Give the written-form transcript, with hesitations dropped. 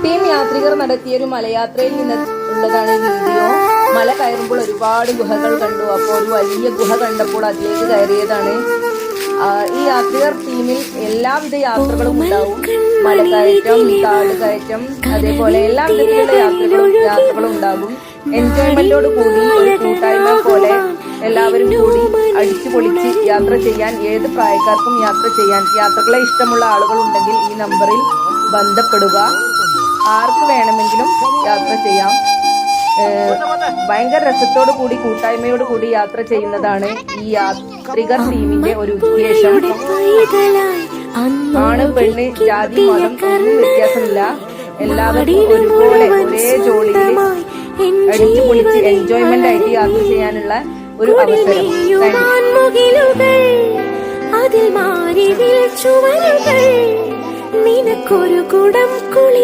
Team യാത്രികർ നടത്തിയ ഒരു മലയാത്രയിൽ നിന്നുള്ളതാണ് ഈ വീഡിയോ. മല കയറുമ്പോൾ ഒരുപാട് ഗുഹകൾ കണ്ടു. അപ്പോൾ ഒരു വലിയ ഗുഹ കണ്ടപ്പോൾ അതിലേക്ക് കയറിയതാണ്. ഈ യാത്രികർ ടീമിൽ എല്ലാവിധ യാത്രകളും ഉണ്ടാവും. മലകയറ്റം, കാട് കയറ്റം, അതേപോലെ എല്ലാ വിധത്തിലുള്ള യാത്രകളും ഉണ്ടാകും. എൻജോയ്മെന്റോട് കൂടി ഒരു കൂട്ടായ്മ പോലെ എല്ലാവരും കൂടി അടിച്ചു പൊളിച്ച് യാത്ര ചെയ്യാൻ, ഏത് പ്രായക്കാർക്കും യാത്ര ചെയ്യാൻ, യാത്രകളെ ഇഷ്ടമുള്ള ആളുകൾ ഉണ്ടെങ്കിൽ ഈ നമ്പറിൽ ബന്ധപ്പെടുക. ആർക്ക് വേണമെങ്കിലും യാത്ര ചെയ്യാം. ഭയങ്കര രസത്തോടു കൂടി കൂട്ടായ്മയോട് കൂടി യാത്ര ചെയ്യുന്നതാണ് ഈ യാത്രികർ ടീമിന്റെ ഒരു ഉദ്ദേശം. ആണ് പെണ്ണ് ജാതി മതം ഒന്നും വ്യത്യാസമില്ല. എല്ലാവർക്കും ഒരുപോലെ ഒരേ ജോലിയിൽ അടിച്ചു പൊളിച്ച് എൻജോയ്മെന്റ് ആയിട്ട് യാത്ര ചെയ്യാനുള്ള ഒരു അവസരം. അതിൽ മാറി നിനക്കൊരു കുടം കുളി